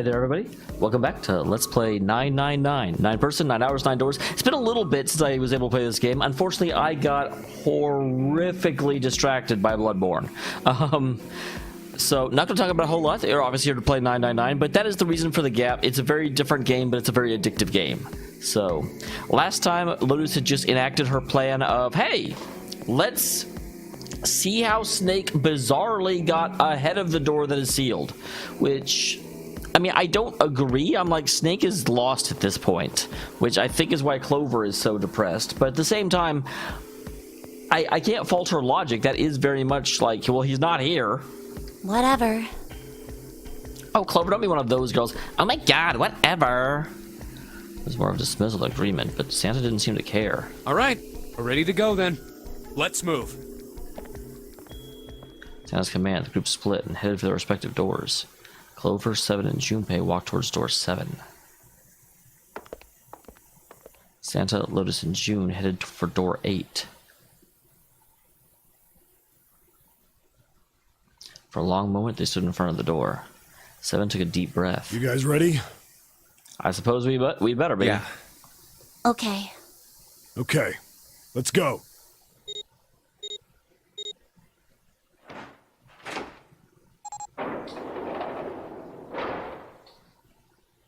Hey there, everybody. Welcome back to Let's Play 999. 9 person, 9 hours, 9 doors. It's been a little bit since I was able to play this game. Unfortunately, I got horrifically distracted by Bloodborne. So, not going to talk about a whole lot. You're obviously here to play 999, but that is the reason for the gap. It's a very different game, but it's a very addictive game. So, last time, Lotus had just enacted her plan of, hey, let's see how Snake bizarrely got ahead of the door that is sealed. Which, I mean, I don't agree. I'm like, Snake is lost at this point, which I think is why Clover is so depressed. But at the same time, I can't fault her logic. That is very much like, well, he's not here. Whatever. Oh, Clover, don't be one of those girls. Oh my god, whatever. It was more of a dismissal agreement, but Santa didn't seem to care. All right, we're ready to go then. Let's move. Santa's command, the group split and headed for their respective doors. Clover, 7, and Junpei walked towards door 7. Santa, Lotus, and June headed for door 8. For a long moment, they stood in front of the door. 7 took a deep breath. You guys ready? I suppose we better be. Yeah. Okay. Okay, let's go.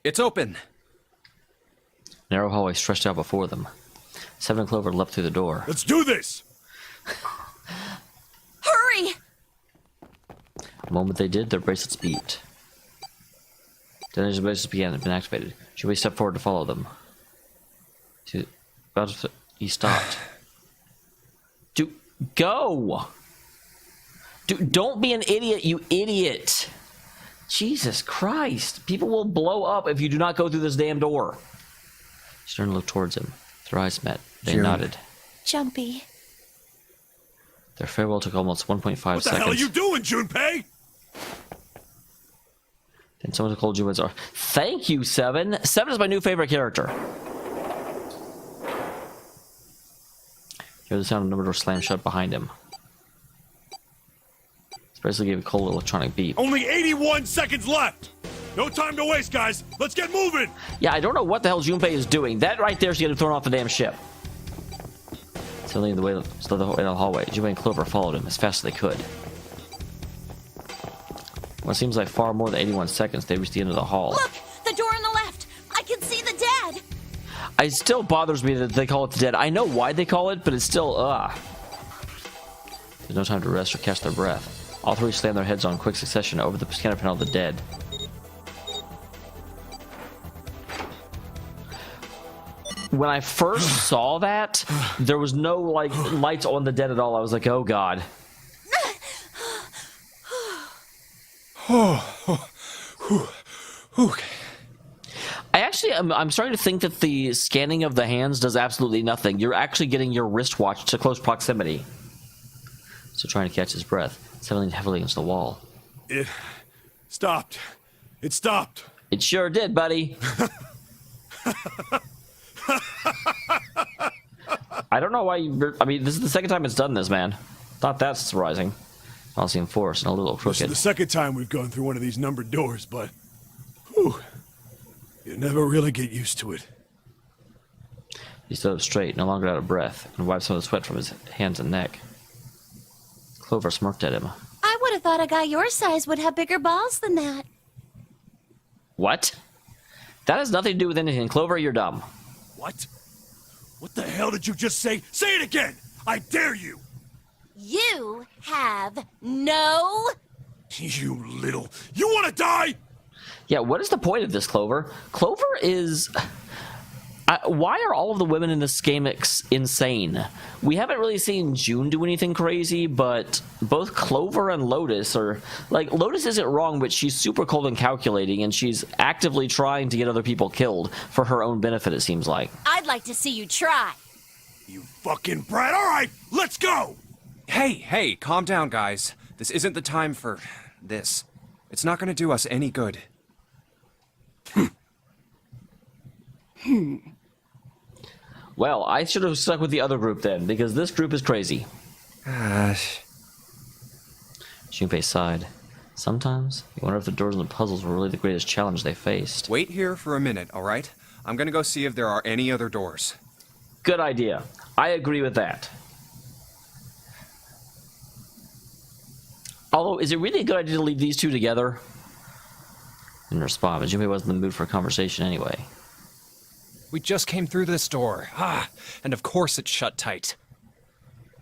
It's open. Narrow hallway stretched out before them. 7 and Clover leapt through the door. Let's do this! Hurry! The moment they did, their bracelets beeped. Then as the bracelets began to be activated, Joey stepped forward to follow them. He stopped. Dude, go! Dude, don't be an idiot, you idiot! Jesus Christ! People will blow up if you do not go through this damn door. She turned and looked towards him. Their eyes met. They nodded. Jumpy. Their farewell took almost 1.5 seconds. What the hell are you doing, Junpei? Then someone took hold of Junpei's arm. Thank you, 7. 7 is my new favorite character. Hear the sound of another door slam shut behind him. His bracelet gave a cold electronic beep. Only 81 seconds left! No time to waste, guys! Let's get moving! Yeah, I don't know what the hell Junpei is doing. That right there is getting thrown off the damn ship. Suddenly, the way down the hallway, Junpei and Clover followed him as fast as they could. What seems like far more than 81 seconds, they reached the end of the hall. Look! The door on the left! I can see the dead! It still bothers me that they call it the dead. I know why they call it, but it's still, There's no time to rest or catch their breath. All 3 slammed their heads on quick succession over the scanner panel of the dead. When I first saw that, there was no, like, lights on the dead at all. I was like, oh, God. Okay. I'm starting to think that the scanning of the hands does absolutely nothing. You're actually getting your wristwatch to close proximity. So trying to catch his breath, settling heavily against the wall. It stopped. It stopped. It sure did, buddy. I don't know why I mean, this is the second time it's done this, man. Not that surprising. Honestly enforced and a little crooked. This is the second time we've gone through one of these numbered doors, but... Whew, you never really get used to it. He stood up straight, no longer out of breath, and wiped some of the sweat from his hands and neck. Clover smirked at him. I would have thought a guy your size would have bigger balls than that. What? That has nothing to do with anything. Clover, you're dumb. What? What the hell did you just say? Say it again! I dare you! You have no... You little... You wanna die?! Yeah, what is the point of this, Clover? Clover is... why are all of the women in this game insane? We haven't really seen June do anything crazy, but both Clover and Lotus are... Like, Lotus isn't wrong, but she's super cold and calculating, and she's actively trying to get other people killed for her own benefit, it seems like. I'd like to see you try. You fucking brat! Alright, let's go! Hey, calm down, guys. This isn't the time for this. It's not gonna do us any good. Well, I should have stuck with the other group then, because this group is crazy. Gosh. Junpei sighed. Sometimes you wonder if the doors and the puzzles were really the greatest challenge they faced. Wait here for a minute, alright? I'm gonna go see if there are any other doors. Good idea. I agree with that. Although, is it really a good idea to leave these two together? Didn't respond, but Junpei wasn't in the mood for a conversation anyway. We just came through this door. And of course it's shut tight.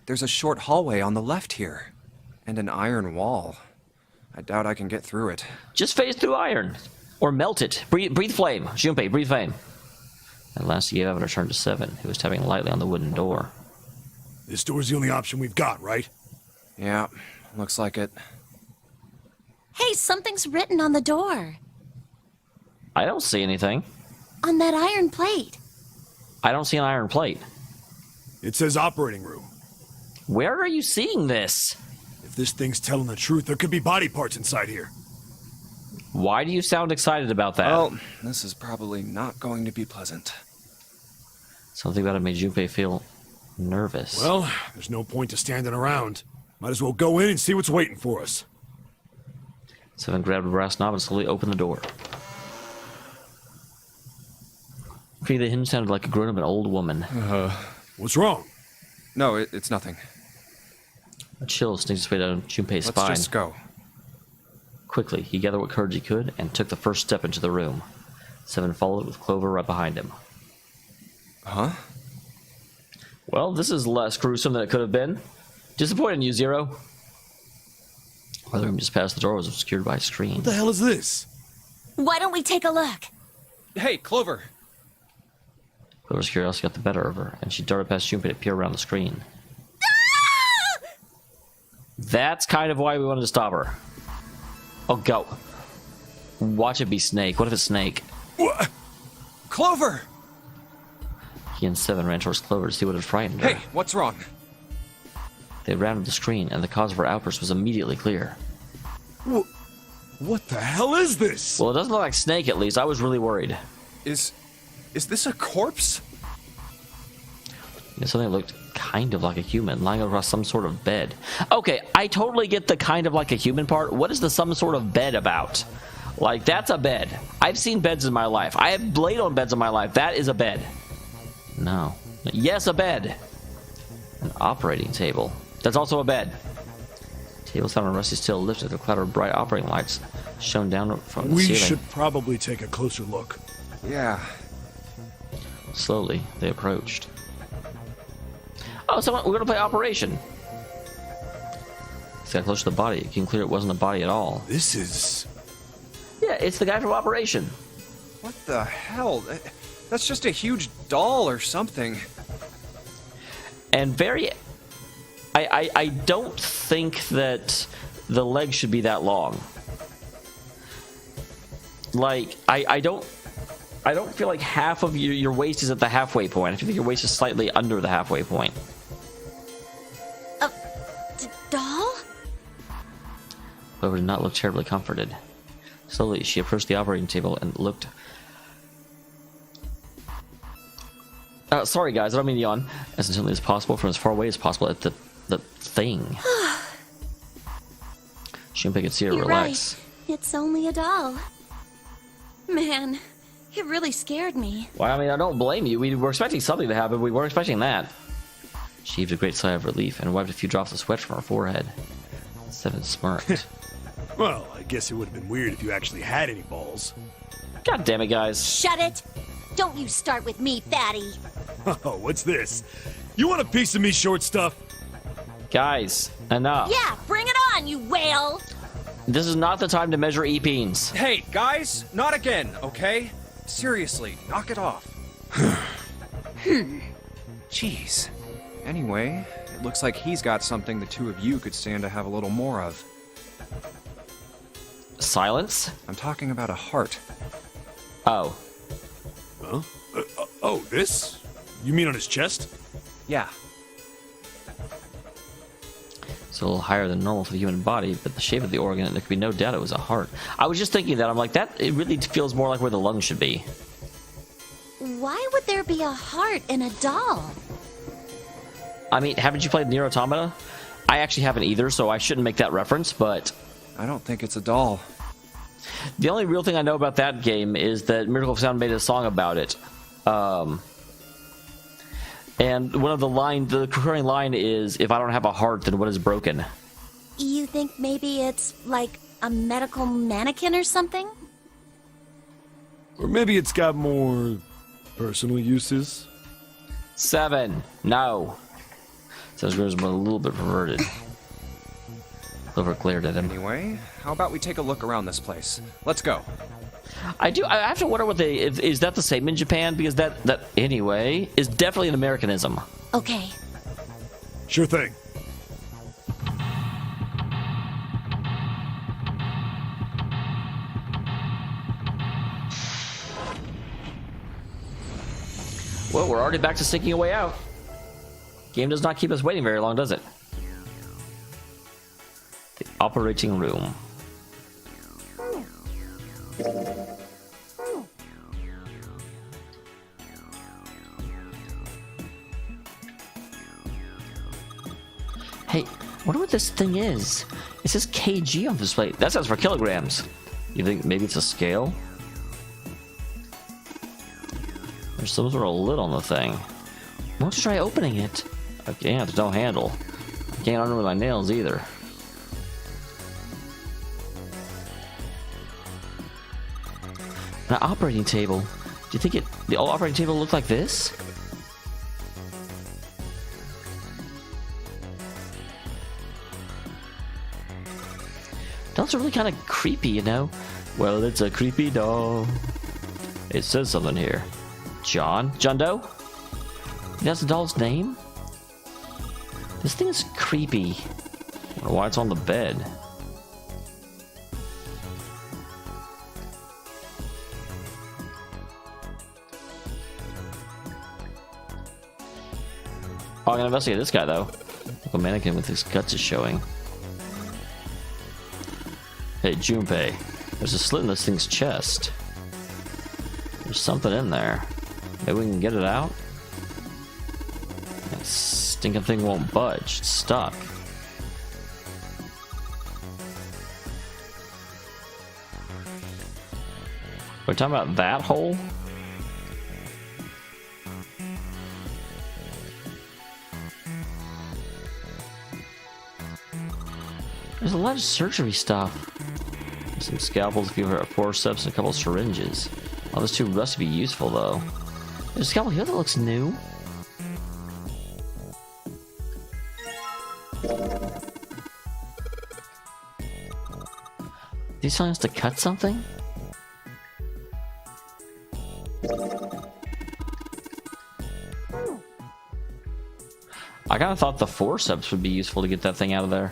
There's a short hallway on the left here. And an iron wall. I doubt I can get through it. Just phase through iron. Or melt it. Breathe flame. Junpei, breathe flame. At last he gave up and returned to 7, who was tapping lightly on the wooden door. This door's the only option we've got, right? Yeah, looks like it. Hey, something's written on the door. I don't see anything. On that iron plate. I don't see an iron plate. It says operating room. Where are you seeing this? If this thing's telling the truth, there could be body parts inside here. Why do you sound excited about that? Well, this is probably not going to be pleasant. Something about it made Junpei feel nervous. Well, there's no point to standing around. Might as well go in and see what's waiting for us. 7 grabbed a brass knob and slowly opened the door. The hinge sounded like a grown-up and old woman. What's wrong? No, it's nothing. A chill sneaked its way down Junpei's spine. Let's just go. Quickly, he gathered what courage he could and took the first step into the room. 7 followed with Clover right behind him. Huh? Well, this is less gruesome than it could have been. Disappointed in you, Zero. The room just past the door was obscured by a screen. What the hell is this? Why don't we take a look? Hey, Clover! Clover's curiosity got the better of her, and she darted past Junpei to peer around the screen. That's kind of why we wanted to stop her. Oh, go. Watch it be Snake. What if it's Snake? What? Clover! He and 7 ran towards Clover to see what had frightened her. Hey, what's wrong? They ran to the screen, and the cause of her outburst was immediately clear. What the hell is this? Well, it doesn't look like Snake, at least. I was really worried. Is this a corpse? Something that looked kind of like a human, lying across some sort of bed. Okay, I totally get the kind of like a human part. What is the some sort of bed about? Like, that's a bed. I've seen beds in my life. I have laid on beds in my life. That is a bed. No. Yes, a bed. An operating table. That's also a bed. Table found on rusty steel lifted. A cloud of bright operating lights shone down from the ceiling. We should probably take a closer look. Yeah. Slowly, they approached. Oh, so we're gonna play Operation. It's got close to the body. It became clear it wasn't a body at all. This is... Yeah, it's the guy from Operation. What the hell? That's just a huge doll or something. And very... I don't think that the legs should be that long. Like, I don't feel like half of your waist is at the halfway point. I feel like your waist is slightly under the halfway point. Doll? Clover did not look terribly comforted. Slowly, she approached the operating table and looked... sorry guys, I don't mean to yawn. As intently as possible, from as far away as possible at the thing. Junpei could see her You're relax. right. It's only a doll. Man, it really scared me. Well, I mean, I don't blame you. We were expecting something to happen. We weren't expecting that. She heaved a great sigh of relief and wiped a few drops of sweat from her forehead. 7 smirked. Well, I guess it would have been weird if you actually had any balls. God damn it, guys. Shut it! Don't you start with me, fatty. Oh, what's this? You want a piece of me, short stuff? Guys, enough. Yeah, bring it on, you whale! This is not the time to measure e-beans. Hey, guys, not again, okay? Seriously, knock it off. Jeez. Anyway, it looks like he's got something the two of you could stand to have a little more of. Silence? I'm talking about a heart. Oh. Huh? Oh, this? You mean on his chest? Yeah. It's a little higher than normal for the human body, but the shape of the organ, there could be no doubt it was a heart. I was just thinking that. I'm like, that, it really feels more like where the lungs should be. Why would there be a heart in a doll? I mean, haven't you played Nier Automata? I actually haven't either, so I shouldn't make that reference, but I don't think it's a doll. The only real thing I know about that game is that Miracle of Sound made a song about it. And one of the recurring line is, if I don't have a heart, then what is broken? You think maybe it's like a medical mannequin or something? Or maybe it's got more personal uses. 7. No. Says Grows a little bit perverted. Over glared at him. Anyway, how about we take a look around this place? Let's go. I have to wonder what is that the same in Japan? Because that anyway is definitely an Americanism. Okay. Sure thing. Well, we're already back to sinking a way out. Game does not keep us waiting very long, does it? The operating room. Hey, wonder what this thing is. It says kg on this plate. That stands for kilograms. You think maybe it's a scale? There's some sort of lid on the thing. Why don't you try opening it? I can't, there's no handle. I can't undo my nails either. An operating table. Do you think the old operating table looked like this? Dolls are really kind of creepy, you know? Well, it's a creepy doll. It says something here. John Doe? That's the doll's name? This thing is creepy. I wonder why it's on the bed. Oh, I'm gonna investigate this guy though. Look, a mannequin with his guts is showing. Hey, Junpei. There's a slit in this thing's chest. There's something in there. Maybe we can get it out? That stinking thing won't budge. It's stuck. We're talking about that hole? There's a lot of surgery stuff. Some scalpels, forceps, and a couple of syringes. Oh, those two must be useful, though. There's a scalpel here that looks new. These telling us to cut something? I kind of thought the forceps would be useful to get that thing out of there.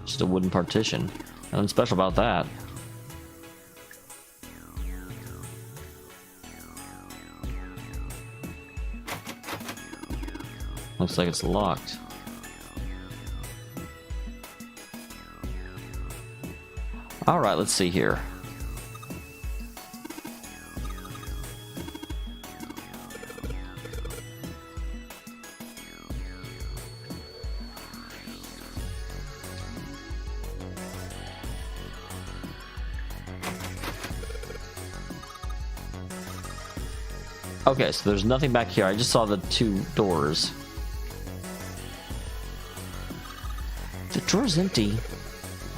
Just a wooden partition. Nothing special about that. Looks like it's locked. Alright, let's see here. Okay, so there's nothing back here. I just saw the two doors. The drawer's empty.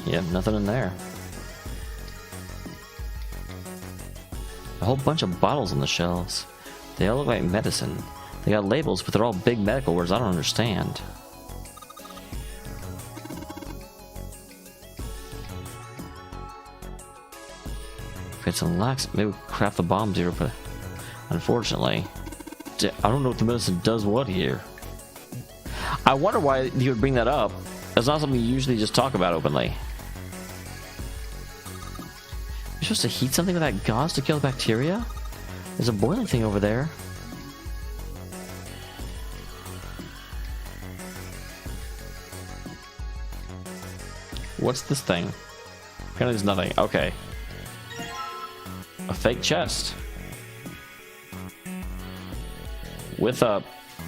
Yeah, nothing in there. A whole bunch of bottles on the shelves. They all look like medicine. They got labels, but they're all big medical words I don't understand. It's unlocked. Maybe we craft the bombs here, but unfortunately, I don't know if the medicine does what here. I wonder why you would bring that up. That's not something you usually just talk about openly. You're supposed to heat something with that gauze to kill the bacteria? There's a boiling thing over there. What's this thing? Apparently there's nothing. Okay. A fake chest. With a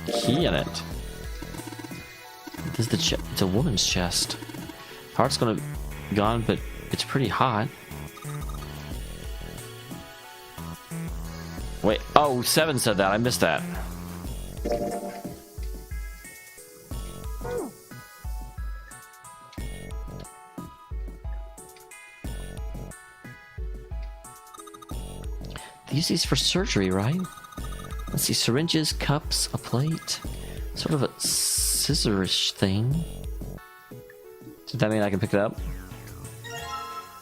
key in it. This is the chest. It's a woman's chest. Heart's gonna gone, but it's pretty hot. Wait, oh, 7 said that. I missed that. They use these for surgery, right? Let's see, syringes, cups, a plate. Sort of a scissorish thing. Does that mean I can pick it up?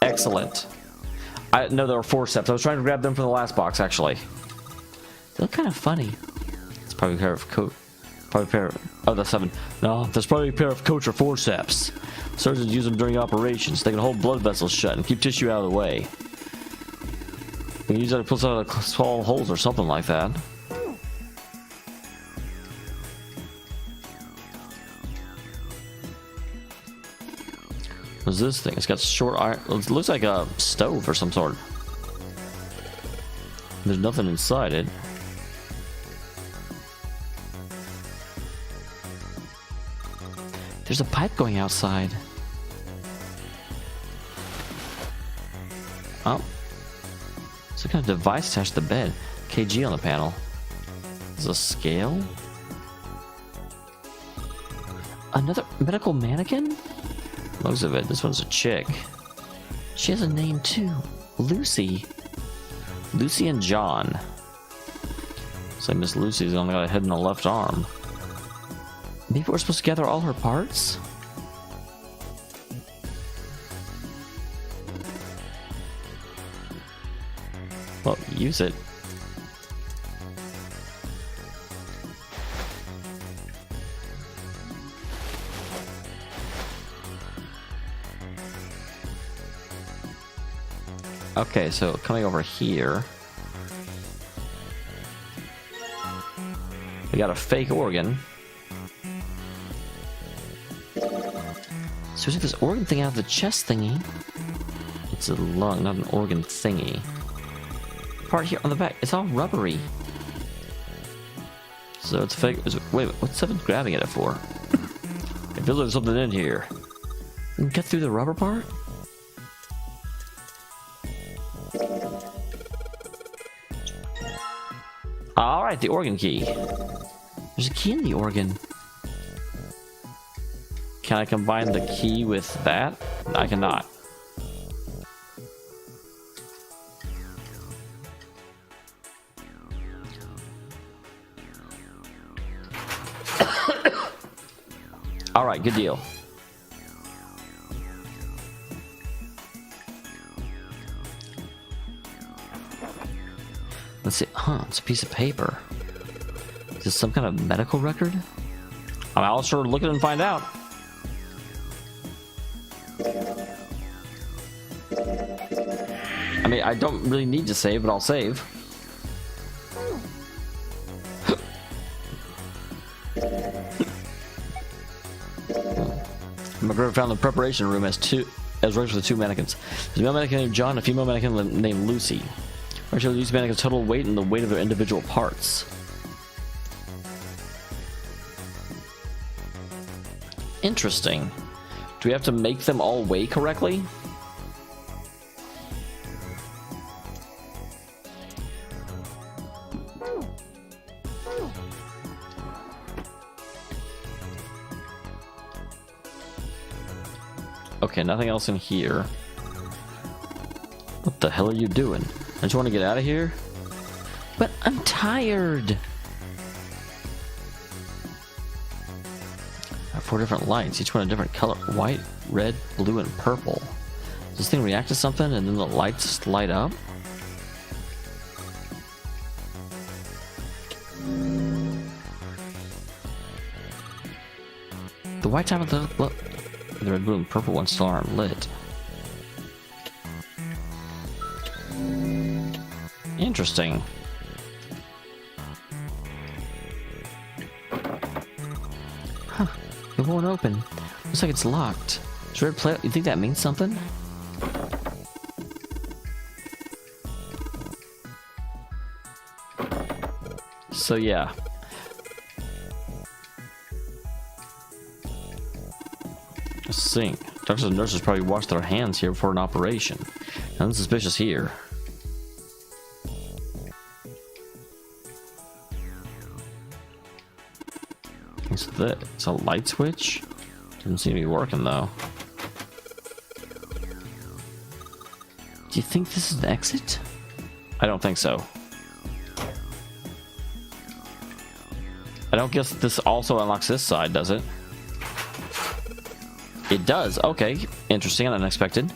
Excellent. I know there were forceps. I was trying to grab them from the last box, actually. They look kind of funny. It's probably a pair of coat. Probably a pair of... Oh, that's 7. No, there's probably a pair of coach or forceps. Surgeons use them during operations. They can hold blood vessels shut and keep tissue out of the way. You can use that to pull out of small holes or something like that. What's this thing? It's got short iron. It looks like a stove or some sort. There's nothing inside it. There's a pipe going outside. Oh. Some kind of device attached to the bed. KG on the panel. Is a scale? Another medical mannequin? Looks of it. This one's a chick. She has a name too. Lucy. Lucy and John. Looks like Miss Lucy's only got a head and a left arm. Maybe we're supposed to gather all her parts? Well, use it. Okay, so coming over here, we got a fake organ. So we took this organ thing out of the chest thingy. It's a lung, not an organ thingy. Part here on the back, it's all rubbery. So it's fake. Wait, what's Seven grabbing at it for? It feels like there's something in here. We can cut through the rubber part? Alright, the organ key. There's a key in the organ. Can I combine the key with that? I cannot. Alright, good deal. Let's see. Huh, it's a piece of paper. Is this some kind of medical record? I'll sure look at it and find out. I mean, I don't really need to save, but I'll save. McGregor found the preparation room as ready for the 2 mannequins. There's a male mannequin named John and a female mannequin named Lucy. Actually, these mannequins' total weight and the weight of their individual parts. Interesting. Do we have to make them all weigh correctly? Okay, nothing else in here. What the hell are you doing? Don't you want to get out of here? But I'm tired. I have 4 different lights, each one a different color. White, red, blue, and purple. Does this thing react to something and then the lights light up? The white time of the red, blue, and purple ones still aren't lit. Interesting. Huh. It won't open. Looks like it's locked. It's red plate. You think that means something? So yeah. A sink. Doctors and nurses probably washed their hands here before an operation. Nothing suspicious here. What's that? It's a light switch? Doesn't seem to be working though. Do you think this is an exit? I don't think so. I don't guess this also unlocks this side, does it? It does. Okay. Interesting and unexpected.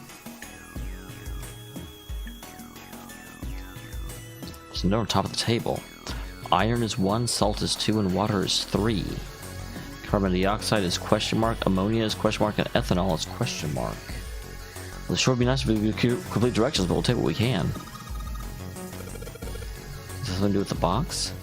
There's a note on top of the table. Iron is 1, salt is 2, and water is 3. Carbon dioxide is question mark, ammonia is question mark, and ethanol is question mark. Well, it sure would be nice if we could complete directions, but we'll take what we can. Is this something to do with the box?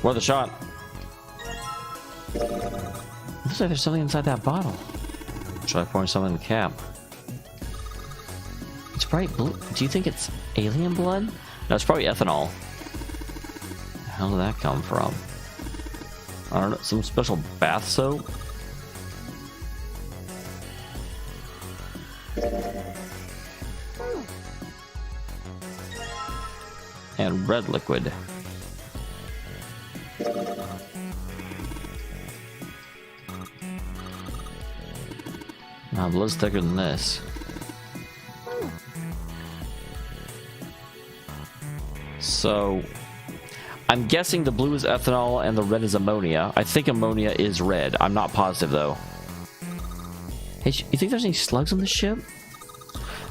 Worth a shot. Looks like there's something inside that bottle. Try pouring something in the cap. It's bright blue. Do you think it's alien blood? No, it's probably ethanol. Where the hell did that come from? I don't know. Some special bath soap? And red liquid. Now, blood's thicker than this. So, I'm guessing the blue is ethanol and the red is ammonia. I think ammonia is red. I'm not positive, though. Hey, you think there's any slugs on the ship?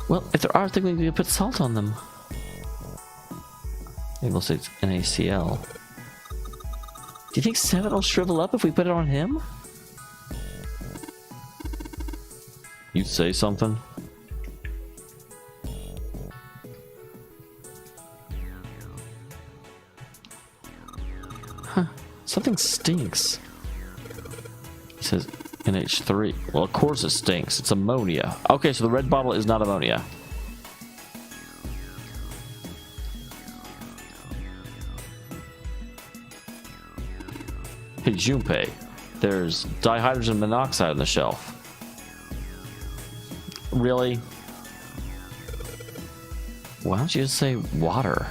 Well, if there are, I think we can put salt on them. Maybe we'll say it's NaCl. Do you think Seven will shrivel up if we put it on him? You'd say something? Huh. Something stinks. It says NH3. Well, of course it stinks. It's ammonia. Okay, so the red bottle is not ammonia. Hey, Junpei. There's dihydrogen monoxide on the shelf. Really? Why don't you just say water?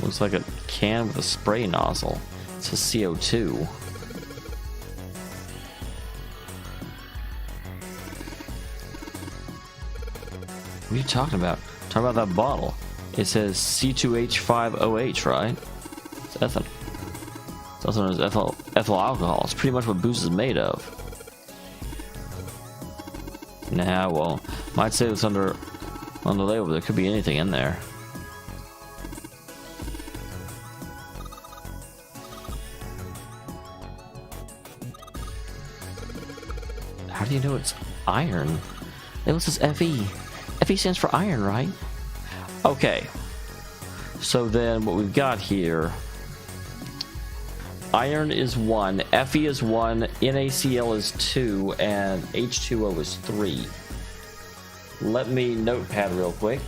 Looks like a can with a spray nozzle. It says CO2. What are you talking about? Talking about that bottle. It says C2H5OH, right? It's ethanol. It's also known as ethyl alcohol. It's pretty much what booze is made of. Nah, well, might say it's under the label, but there could be anything in there. How do you know it's iron? It says Fe. Fe stands for iron, right? Okay. So then what we've got here, iron is 1, Fe is 1, NaCl is 2, and H2O is 3. Let me notepad real quick.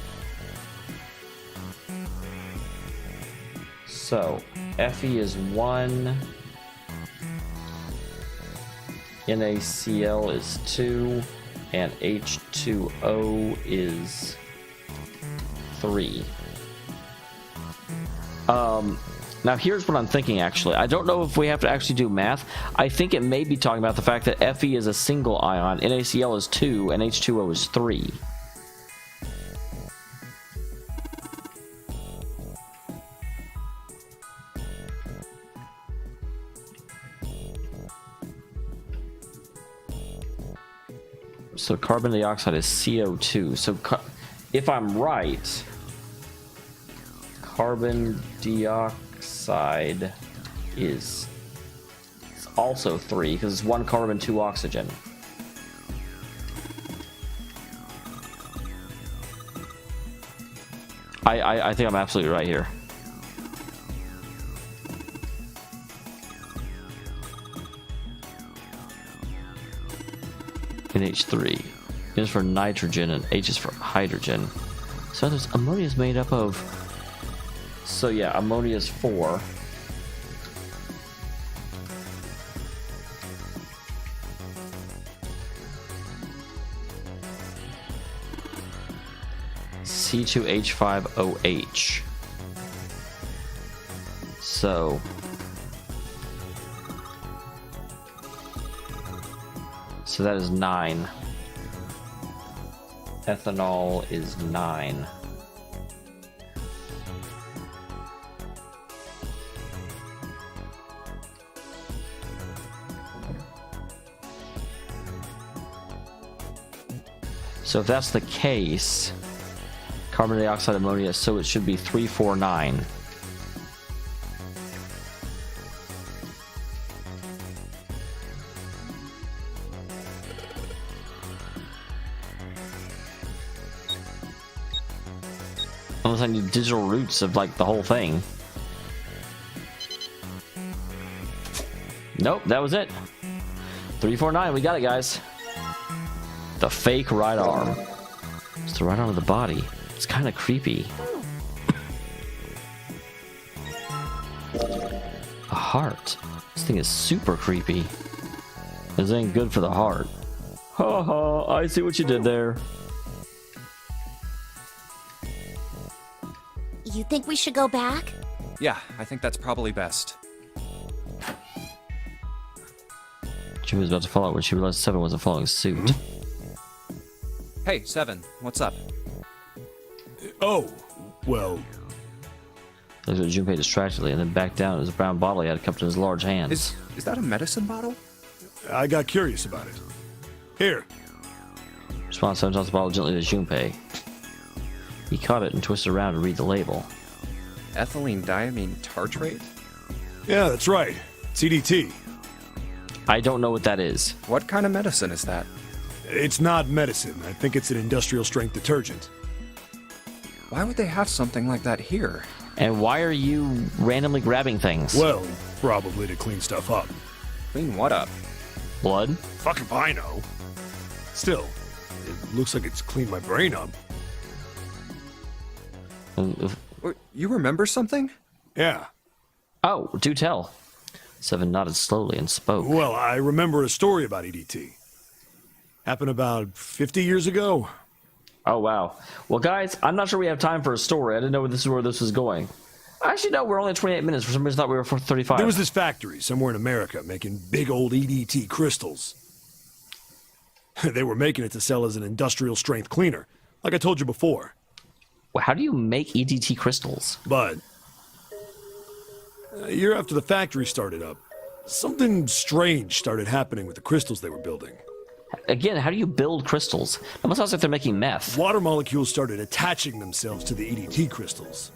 So, Fe is 1, NaCl is 2, and H2O is 3. Now here's what I'm thinking actually. I don't know if we have to actually do math. I think it may be talking about the fact that Fe is a single ion, NaCl is 2, and H2O is 3. So carbon dioxide is CO2. So if I'm right, carbon dioxide is also 3 because it's 1 carbon, 2 oxygen. I think I'm absolutely right here. NH3 is for nitrogen and H is for hydrogen. So there's ammonia is made up of. So yeah, ammonia is 4. C2H5OH. So that is 9. Ethanol is 9. So if that's the case, carbon dioxide, ammonia, so it should be 349. Unless I need digital roots of like the whole thing. Nope, that was it. 349, we got it, guys. The fake right arm. It's the right arm of the body. It's kind of creepy. A heart. This thing is super creepy. This ain't good for the heart. Ha ha, I see what you did there. You think we should go back? Yeah, I think that's probably best. She was about to follow when she realized 7 wasn't following suit. Hey, 7, what's up? Oh, well, Looked at Junpei distractedly and then backed down at his brown bottle he had cupped in his large hands. Is that a medicine bottle? I got curious about it. Here. Response tossed the bottle gently to Junpei. He caught it and twisted around to read the label. Ethylene diamine tartrate? Yeah, that's right. CDT. I don't know what that is. What kind of medicine is that? It's not medicine. I think it's an industrial strength detergent. Why would they have something like that here? And why are you randomly grabbing things? Well, probably to clean stuff up. Clean what up? Blood? Fuck if I know. Still, it looks like it's cleaned my brain up. You remember something? Yeah. Oh, do tell. 7 nodded slowly and spoke. Well, I remember a story about EDT. Happened about 50 years ago. Oh, wow. Well, guys, I'm not sure we have time for a story. I didn't know where this was going. Actually, no, we're only at 28 minutes. For some reason, I thought we were for 35. There was this factory somewhere in America making big old EDT crystals. They were making it to sell as an industrial strength cleaner, like I told you before. Well, how do you make EDT crystals? But a year after the factory started up, something strange started happening with the crystals they were building. Again, how do you build crystals? It almost sounds like they're making meth. Water molecules started attaching themselves to the EDT crystals.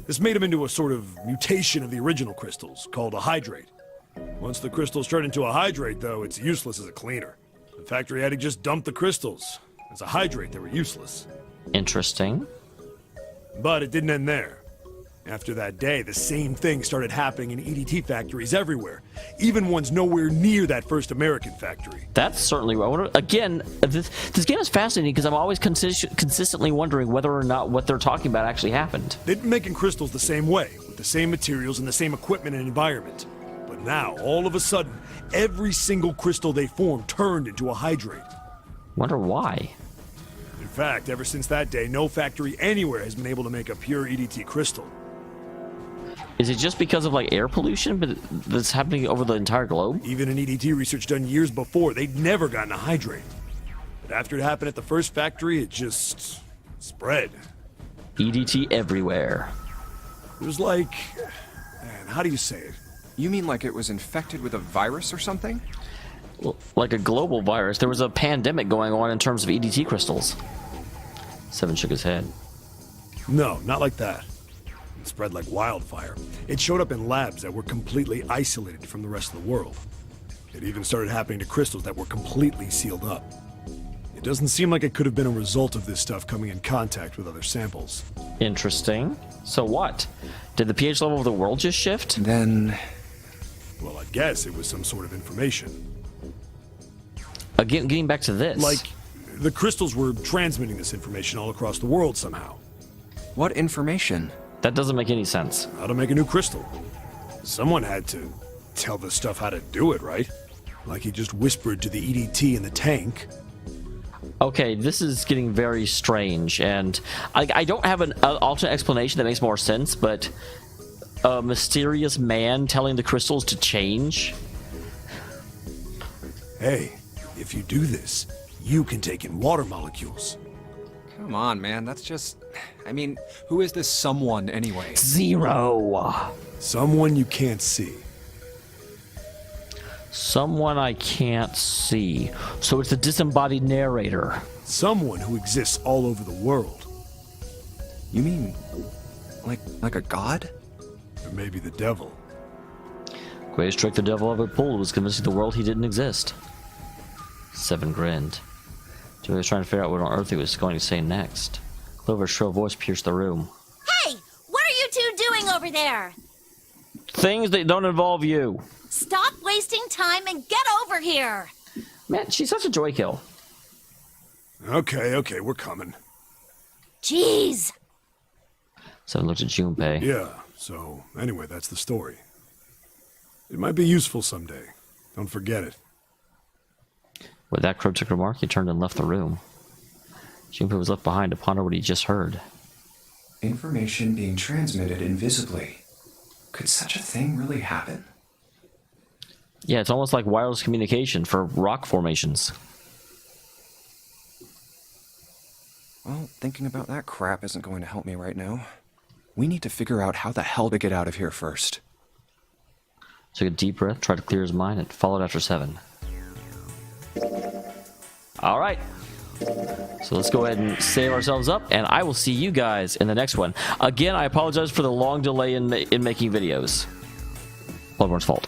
This made them into a sort of mutation of the original crystals, called a hydrate. Once the crystals turn into a hydrate, though, it's useless as a cleaner. The factory had to just dump the crystals. As a hydrate, they were useless. Interesting. But it didn't end there. After that day, the same thing started happening in EDT factories everywhere, even ones nowhere near that first American factory. That's certainly. I wonder, again, this game is fascinating because I'm always consistently wondering whether or not what they're talking about actually happened. They'd been making crystals the same way, with the same materials and the same equipment and environment. But now, all of a sudden, every single crystal they formed turned into a hydrate. Wonder why. In fact, ever since that day, no factory anywhere has been able to make a pure EDT crystal. Is it just because of like air pollution, but that's happening over the entire globe? Even in EDT research done years before, they'd never gotten a hydrate. But after it happened at the first factory, it just spread. EDT everywhere. It was like, man, how do you say it? You mean like it was infected with a virus or something? Like a global virus. There was a pandemic going on in terms of EDT crystals. 7 shook his head. No, not like that. It spread like wildfire. It showed up in labs that were completely isolated from the rest of the world. It even started happening to crystals that were completely sealed up. It doesn't seem like it could have been a result of this stuff coming in contact with other samples. Interesting. So what? Did the pH level of the world just shift? Then... Well, I guess it was some sort of information. Again, getting back to this. Like, the crystals were transmitting this information all across the world somehow. what information? That doesn't make any sense. How to make a new crystal. Someone had to tell the stuff how to do it, right? Like he just whispered to the EDT in the tank. Okay, this is getting very strange, and I don't have an alternate explanation that makes more sense, but a mysterious man telling the crystals to change? Hey, if you do this, you can take in water molecules. Come on, man, that's just... I mean, who is this someone anyway? Zero. Someone you can't see. Someone I can't see. So it's the disembodied narrator. Someone who exists all over the world. You mean... like a god? Or maybe the devil. Greatest trick the devil ever pulled was convincing the world he didn't exist. Seven grinned. Joey was trying to figure out what on earth he was going to say next. Clover's shrill voice pierced the room. Hey! What are you two doing over there? Things that don't involve you. Stop wasting time and get over here! Man, she's such a joy kill. Okay, we're coming. Jeez! Seven looked at Junpei. Yeah, so anyway, that's the story. It might be useful someday. Don't forget it. With that cryptic remark, he turned and left the room. Junpei was left behind to ponder what he just heard. Information being transmitted invisibly. Could such a thing really happen? Yeah, it's almost like wireless communication for rock formations. Well, thinking about that crap isn't going to help me right now. We need to figure out how the hell to get out of here first. Took a deep breath, tried to clear his mind, and followed after Seven. Alright. So let's go ahead and save ourselves up, and I will see you guys in the next one. Again, I apologize for the long delay in making videos. Bloodborne's fault.